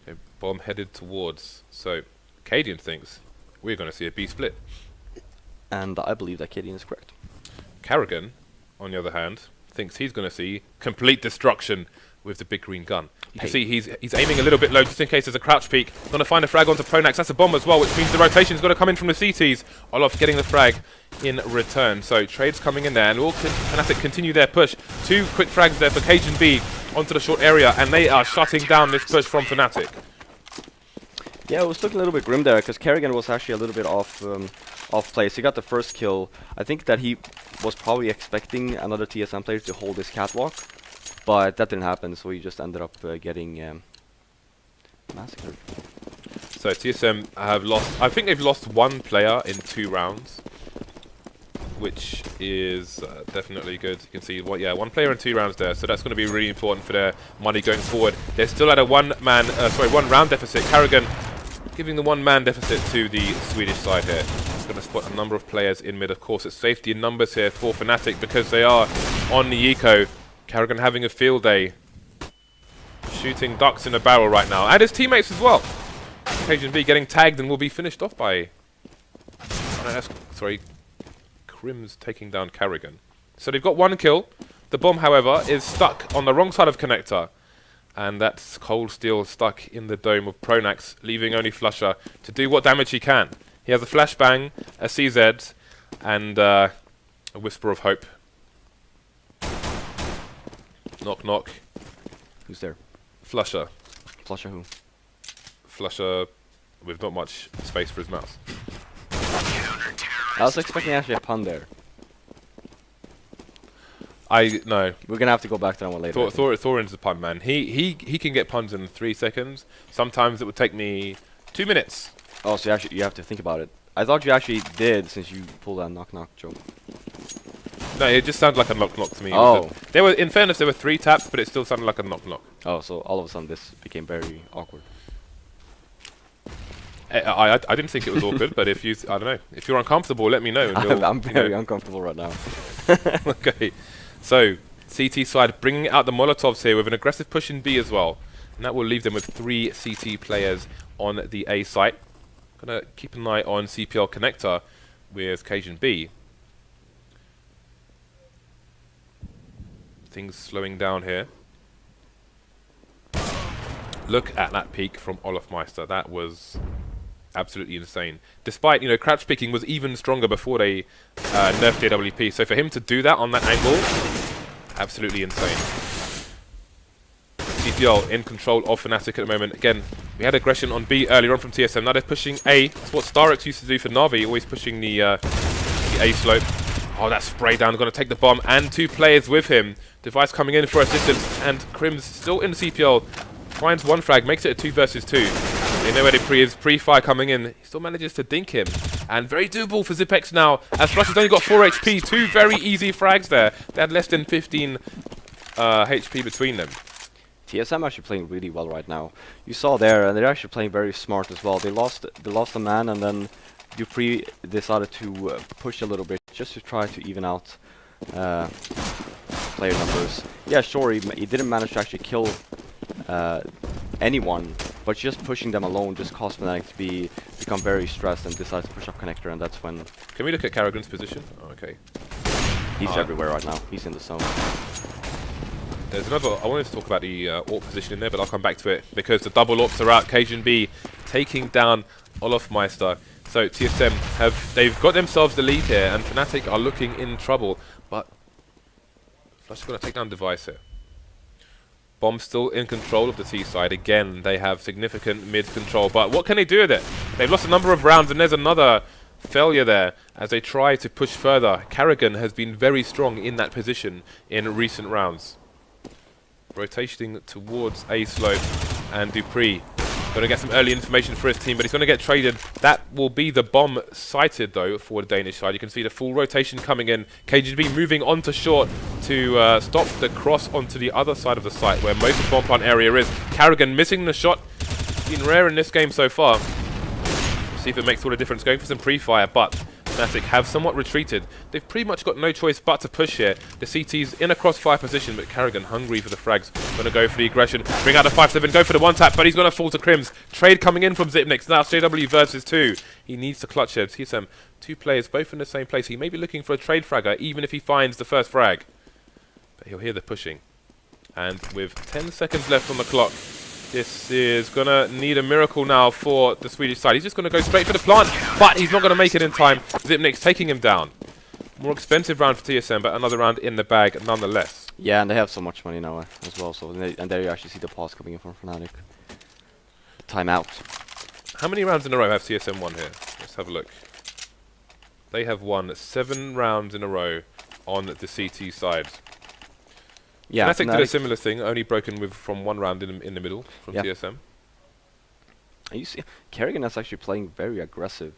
Okay, bomb headed towards. So, Karrigan thinks we're going to see a B split. And I believe that Karrigan is correct. Karrigan, on the other hand, thinks he's going to see complete destruction with the big green gun. You can see he's aiming a little bit low just in case there's a crouch peek. Going to find a frag onto pronax. That's a bomb as well, which means the rotation's got to come in from the CTs. Olof getting the frag in return. So trades coming in there, and will Fnatic continue their push. 2 quick frags there for cajunb onto the short area, and they are shutting down this push from Fnatic. Yeah, it was looking a little bit grim there because Karrigan was actually a little bit off place. He got the first kill. I think that he was probably expecting another TSM player to hold his catwalk, but that didn't happen, so he just ended up getting massacred. So TSM have lost, I think they've lost 1 player in 2 rounds, which is definitely good. You can see, 1 player in 2 rounds there, so that's going to be really important for their money going forward. They're still at a 1 round deficit. Karrigan giving the 1-man deficit to the Swedish side here. It's going to spot a number of players in mid. Of course, it's safety in numbers here for Fnatic because they are on the eco. Karrigan having a field day. Shooting ducks in a barrel right now. And his teammates as well. cajunb getting tagged and will be finished off by... sorry. KriMz taking down Karrigan. So they've got one kill. The bomb, however, is stuck on the wrong side of connector. And that's Cold Steel stuck in the dome of pronax, leaving only Flusha to do what damage he can. He has a flashbang, a CZ, and a whisper of hope. Knock knock. Who's there? Flusha. Flusha who? Flusha with not much space for his mouse. I was expecting actually a pun there. No. We're gonna have to go back to that one later. Thorin's the pun man. He can get puns in 3 seconds. Sometimes it would take me 2 minutes. Oh, so you have to think about it. I thought you actually did since you pulled that knock knock joke. No, it just sounded like a knock knock to me. Oh. There were, in fairness, there were 3 taps, but it still sounded like a knock knock. Oh, so all of a sudden this became very awkward. I didn't think it was awkward, but if you, I don't know, if you're uncomfortable, let me know. And I'm very uncomfortable right now. Okay, so CT side bringing out the Molotovs here with an aggressive push in B as well, and that will leave them with 3 CT players on the A site. Gonna keep an eye on CPL connector with cajunb. Things slowing down here. Look at that peak from olofm. That was absolutely insane. Despite, you know, crouch picking was even stronger before they nerfed JWP. So for him to do that on that angle, absolutely insane. CPL in control of Fnatic at the moment. Again, we had aggression on B earlier on from TSM. Now they're pushing A. That's what Starix used to do for Na'Vi, always pushing the A slope. Oh, that spray down, going to take the bomb, and 2 players with him. Device coming in for assistance, and KriMz still in the CPL. Finds 1 frag, makes it a 2 versus 2. They know where Dupreeh is, pre-fire coming in. He still manages to dink him. And very doable for Zipex now, as Flusha's only got 4 HP. 2 very easy frags there. They had less than 15 HP between them. TSM actually playing really well right now. You saw there, and they're actually playing very smart as well. They lost a man, and then Dupreeh decided to push a little bit just to try to even out player numbers. Yeah, sure, he didn't manage to actually kill anyone, but just pushing them alone just caused Fnatic to become very stressed and decide to push up connector, and that's when... Can we look at Karrigan's position? Oh, okay. He's everywhere right now. He's in the zone. There's another... I wanted to talk about the AWP position in there, but I'll come back to it, because the double AWPs are out. cajunb taking down olofm. So TSM they've got themselves the lead here, and Fnatic are looking in trouble, but Flush's going to take down Device here. Bomb still in control of the T side. Again, they have significant mid control, but what can they do with it? They've lost a number of rounds, and there's another failure there as they try to push further. Karrigan has been very strong in that position in recent rounds. Rotating towards A slope, and Dupreeh going to get some early information for his team, but he's going to get traded. That will be the bomb sighted, though, for the Danish side. You can see the full rotation coming in. cajunb moving on to short to stop the cross onto the other side of the site, where most of the bomb plant area is. Karrigan missing the shot. It's been rare in this game so far. See if it makes all the difference. Going for some pre-fire, but Fnatic have somewhat retreated. They've pretty much got no choice but to push here. The CT's in a crossfire position, but Karrigan hungry for the frags. Going to go for the aggression. Bring out the 5-7, go for the 1-tap, but he's going to fall to KriMz. Trade coming in from Zipnix. Now it's JW versus 2. He needs to clutch here. TSM, 2 players, both in the same place. He may be looking for a trade fragger, even if he finds the first frag. But he'll hear the pushing. And with 10 seconds left on the clock, this is going to need a miracle now for the Swedish side. He's just going to go straight for the plant, but he's not going to make it in time. Zipnix taking him down. More expensive round for TSM, but another round in the bag nonetheless. Yeah, and they have so much money now as well. So and there you actually see the pause coming in from Fnatic. Timeout. How many rounds in a row have TSM won here? Let's have a look. They have won 7 rounds in a row on the CT side. Yeah, Fnatic did a similar thing, only broken with from 1 round in the middle from TSM. And you see, Karrigan is actually playing very aggressive.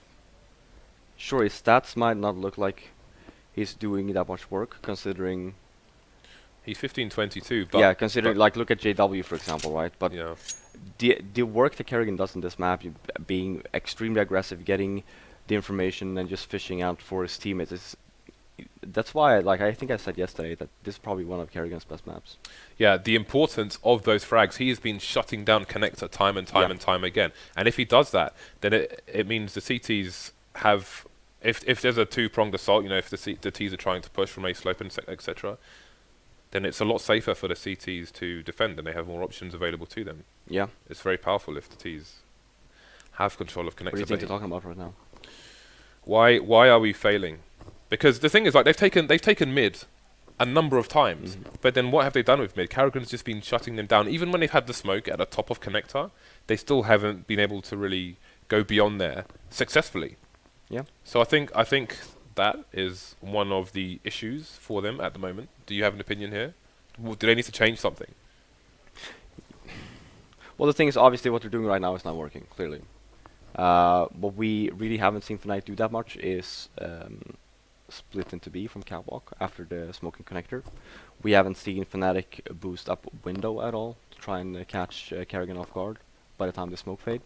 Sure, his stats might not look like he's doing that much work, considering... He's 15-22, but... Yeah, considering, like, look at JW, for example, right? But yeah. the work that Karrigan does in this map, being extremely aggressive, getting the information and just fishing out for his teammates, that's why, like, I think I said yesterday that this is probably one of Karrigan's best maps. Yeah, the importance of those frags. He has been shutting down connector time and time and time again. And if he does that, then it means the CTs have... If there's a two-pronged assault, you know, if the Ts are trying to push from A slope and etc., then it's a lot safer for the CTs to defend, and they have more options available to them. Yeah. It's very powerful if the Ts have control of connector. What do you think they're talking about right now? Why are we failing? Because the thing is, like, they've taken mid a number of times, but then what have they done with mid? Karrigan's just been shutting them down. Even when they've had the smoke at the top of connector, they still haven't been able to really go beyond there successfully. Yeah. So I think that is one of the issues for them at the moment. Do you have an opinion here? Do they need to change something? Well, the thing is, obviously, what they're doing right now is not working, clearly. What we really haven't seen Fnatic do that much is split into B from catwalk after the smoking connector. We haven't seen Fnatic boost up window at all to try and catch Karrigan off guard by the time the smoke fade,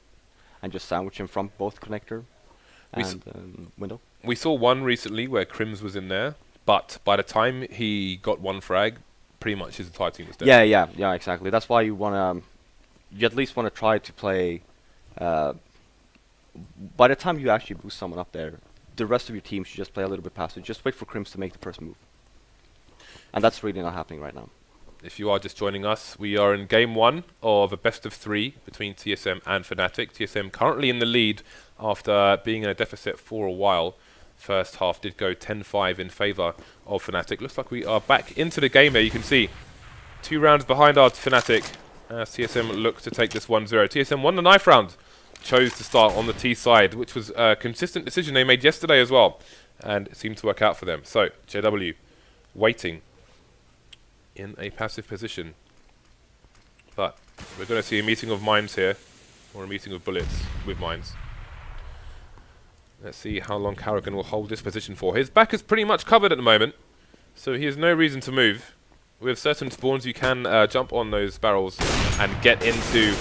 and just sandwich him from both connector and window. We saw one recently where KriMz was in there, but by the time he got one frag, pretty much his entire team was dead. Yeah, exactly. That's why you at least want to try to play. By the time you actually boost someone up there, the rest of your team should just play a little bit passive. Just wait for KriMz to make the first move. And that's really not happening right now. If you are just joining us, we are in game 1 of a best of 3 between TSM and Fnatic. TSM currently in the lead after being in a deficit for a while. First half did go 10-5 in favour of Fnatic. Looks like we are back into the game here. You can see 2 rounds behind our Fnatic as TSM look to take this 1-0. TSM won the knife round. Chose to start on the T side, which was a consistent decision they made yesterday as well, and it seemed to work out for them. So JW waiting in a passive position, but we're going to see a meeting of minds here, or a meeting of bullets with minds. Let's see how long Karrigan will hold this position for. His back is pretty much covered at the moment, so he has no reason to move. With certain spawns you can jump on those barrels and get into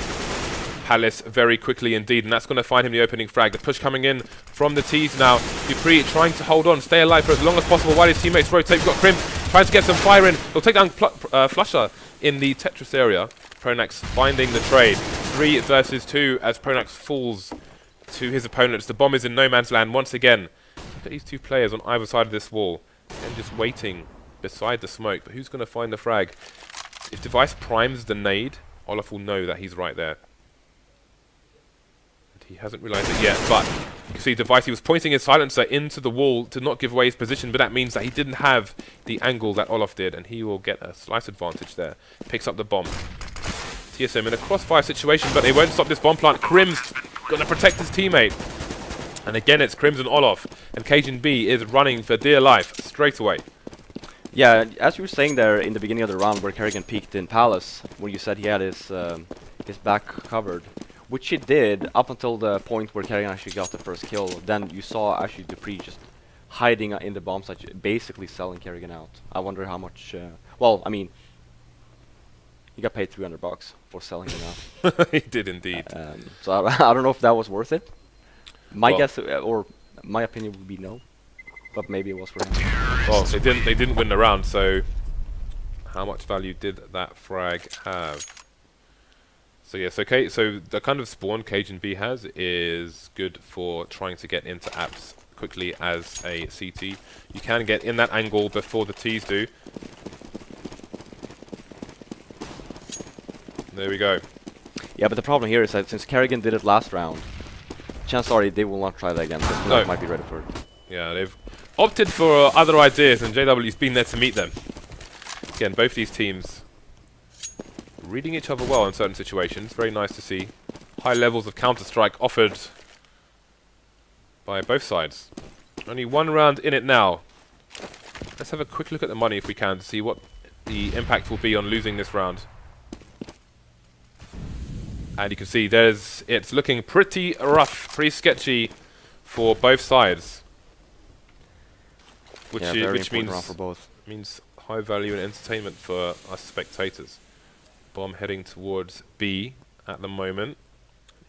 Palace very quickly indeed, and that's going to find him the opening frag. The push coming in from the T's now. Dupreeh trying to hold on, stay alive for as long as possible while his teammates rotate. We've got KriMz trying to get some fire in. He'll take down Flusha in the Tetris area. Pronax finding the trade. 3 versus 2 as Pronax falls to his opponents. The bomb is in no man's land once again. Look at these 2 players on either side of this wall and just waiting beside the smoke. But who's going to find the frag? If Device primes the nade, Olaf will know that he's right there. He hasn't realized it yet, but you can see Device, he was pointing his silencer into the wall to not give away his position, but that means that he didn't have the angle that Olaf did, and he will get a slight advantage there. Picks up the bomb. TSM in a crossfire situation, but they won't stop this bomb plant. KriMz gonna protect his teammate. And again, it's KriMz and Olaf, and cajunb is running for dear life straight away. Yeah, as you were saying there in the beginning of the round where Karrigan peeked in Palace, where you said he had his back covered, which he did up until the point where Karrigan actually got the first kill. Then you saw actually Dupreeh just hiding in the bomb site, basically selling Karrigan out. I wonder how much... well, I mean, he got paid $300 for selling him out. He did indeed. So I don't know if that was worth it. My guess, or my opinion would be no. But maybe it was for him. Well, they didn't win the round, so how much value did that frag have? So yes, okay, so the kind of spawn cajunb has is good for trying to get into apps quickly as a CT. You can get in that angle before the T's do. There we go. Yeah, but the problem here is that since Karrigan did it last round, chances are they will not try that again. Because Fnatic might be ready for it. Yeah, they've opted for other ideas, and JW's been there to meet them. Again, both these teams reading each other well in certain situations. Very nice to see. High levels of Counter-Strike offered by both sides. Only 1 round in it now. Let's have a quick look at the money if we can to see what the impact will be on losing this round. And you can see it's looking pretty rough, pretty sketchy for both sides. Which means high value and entertainment for us spectators. Bomb heading towards B at the moment.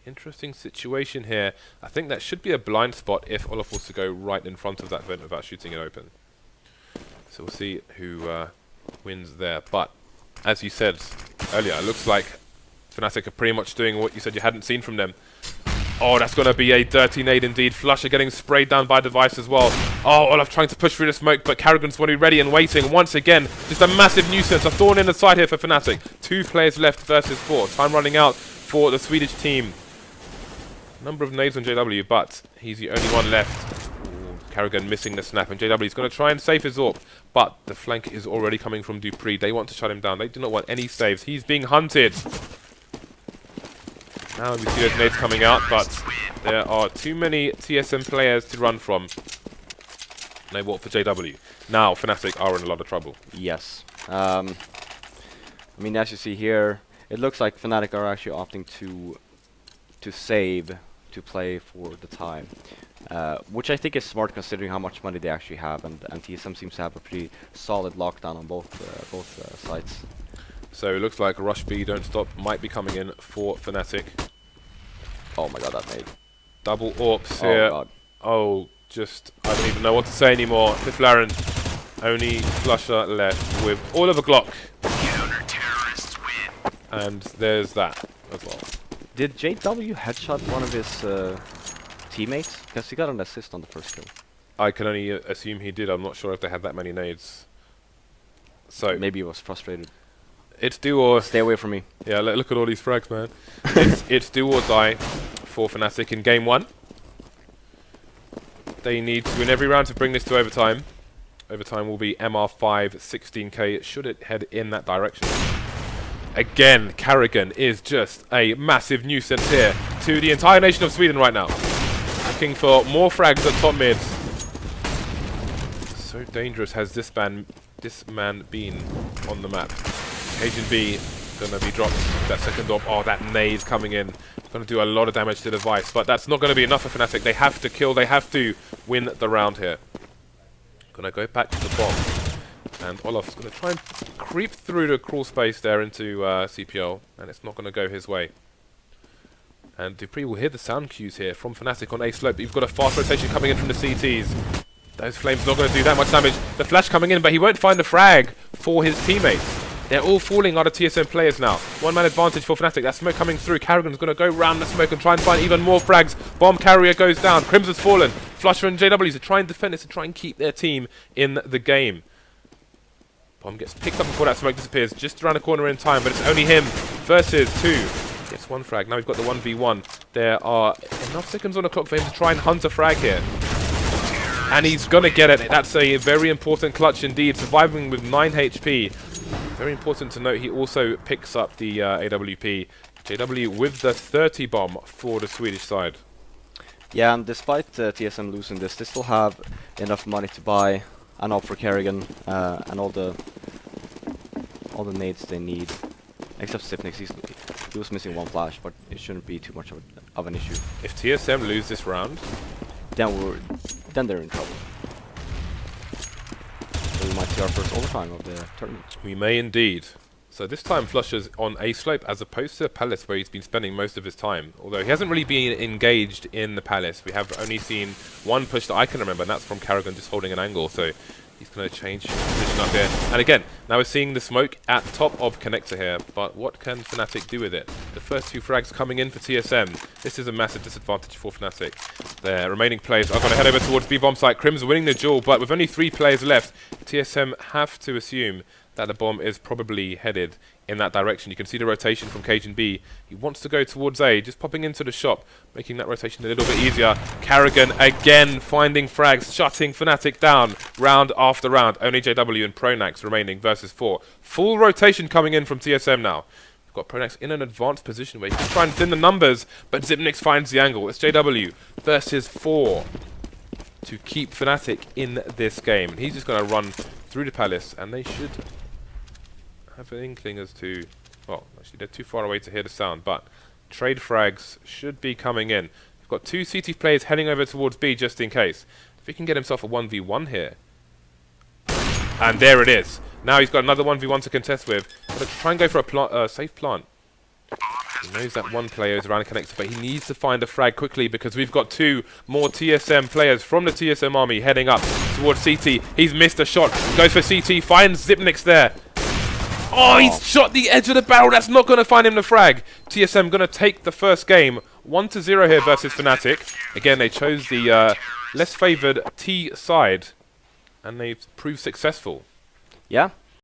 Interesting situation here. I think that should be a blind spot if Olaf was to go right in front of that vent without shooting it open. So we'll see who wins there. But as you said earlier, it looks like Fnatic are pretty much doing what you said you hadn't seen from them. Oh, that's going to be a dirty nade indeed. Flusha getting sprayed down by Device as well. Oh, Olaf trying to push through the smoke, but Karrigan's already ready and waiting. Once again, just a massive nuisance. A thorn in the side here for Fnatic. 2 players left versus 4. Time running out for the Swedish team. Number of nades on JW, but he's the only one left. Ooh, Karrigan missing the snap, and JW is going to try and save his AWP, but the flank is already coming from Dupreeh. They want to shut him down. They do not want any saves. He's being hunted. Now we see those nades coming out, but there are too many TSM players to run from. No walk for JW. Now Fnatic are in a lot of trouble. Yes. I mean, as you see here, it looks like Fnatic are actually opting to save to play for the time, which I think is smart considering how much money they actually have, and TSM seems to have a pretty solid lockdown on both sides. So it looks like Rush B Don't Stop might be coming in for Fnatic. Oh my god, that made double AWPs here. God. Oh, just I don't even know what to say anymore. Fiflaren, only Flusha left with all of a Glock. And there's that as well. Did JW headshot one of his teammates? Because he got an assist on the first kill. I can only assume he did. I'm not sure if they had that many nades. So maybe he was frustrated. It's do or... Stay away from me. Yeah, look at all these frags, man. it's do or die for Fnatic in game 1. They need to win every round to bring this to overtime. Overtime will be MR5 16k should it head in that direction. Again, Karrigan is just a massive nuisance here to the entire nation of Sweden right now. Looking for more frags at top mid. So dangerous has this man been on the map. cajunb gonna be dropped. That second AWP. Oh, that nade coming in. Gonna do a lot of damage to the Device, but that's not gonna be enough for Fnatic. They have to kill. They have to win the round here. Gonna go back to the bomb. And Olof's going to try and creep through the crawl space there into CPL, and it's not going to go his way. And Dupreeh will hear the sound cues here from Fnatic on A slope. You've got a fast rotation coming in from the CTs. Those flames not going to do that much damage. The flash coming in, but he won't find the frag for his teammates. They're all falling out of TSM players now. One-man advantage for Fnatic. That smoke coming through. Karrigan's going to go round the smoke and try and find even more frags. Bomb carrier goes down. KriMz has fallen. Flusha and JW to try and defend this, to try and keep their team in the game. Bomb gets picked up before that smoke disappears, just around the corner in time, but it's only him versus 2. Gets 1 frag. Now we've got the 1v1. There are enough seconds on the clock for him to try and hunt a frag here. And he's going to get it. That's a very important clutch indeed, surviving with 9 HP. Very important to note, he also picks up the AWP. JW with the 30 bomb for the Swedish side. Yeah, and despite TSM losing this, they still have enough money to buy an AWP for Karrigan and all the nades they need, except Sipnix. He was missing 1 flash, but it shouldn't be too much of an issue. If TSM lose this round, then they're in trouble. So we might see our first overtime of the tournament. We may indeed. So this time Flusha's on A slope as opposed to Palace, where he's been spending most of his time. Although he hasn't really been engaged in the Palace. We have only seen 1 push that I can remember, and that's from Karrigan just holding an angle. So he's going to change position up here. And again, now we're seeing the smoke at top of connector here. But what can Fnatic do with it? The first 2 frags coming in for TSM. This is a massive disadvantage for Fnatic. The remaining players are going to head over towards B-bomb site. KriMz winning the duel, but with only 3 players left, TSM have to assume that the bomb is probably headed in that direction. You can see the rotation from cajunb. He wants to go towards A, just popping into the shop, making that rotation a little bit easier. Karrigan again finding frags, shutting Fnatic down round after round. Only JW and pronax remaining versus 4. Full rotation coming in from TSM now. We've got pronax in an advanced position where he can try and thin the numbers, but Xyp9x finds the angle. It's JW versus 4 to keep Fnatic in this game. And he's just going to run through the Palace, and they should have an inkling as to... Well, actually, they're too far away to hear the sound, but trade frags should be coming in. We've got 2 CT players heading over towards B just in case. If he can get himself a 1v1 here. And there it is. Now he's got another 1v1 to contest with. But try and go for a safe plant. He knows that one player is around connected, but he needs to find a frag quickly because we've got 2 more TSM players from the TSM army heading up towards CT. He's missed a shot, goes for CT, finds Zipnix there. Oh, he's shot the edge of the barrel. That's not going to find him the frag. TSM going to take the first game. 1-0 here versus Fnatic. Again, they chose the less favoured T side, and they've proved successful. Yeah,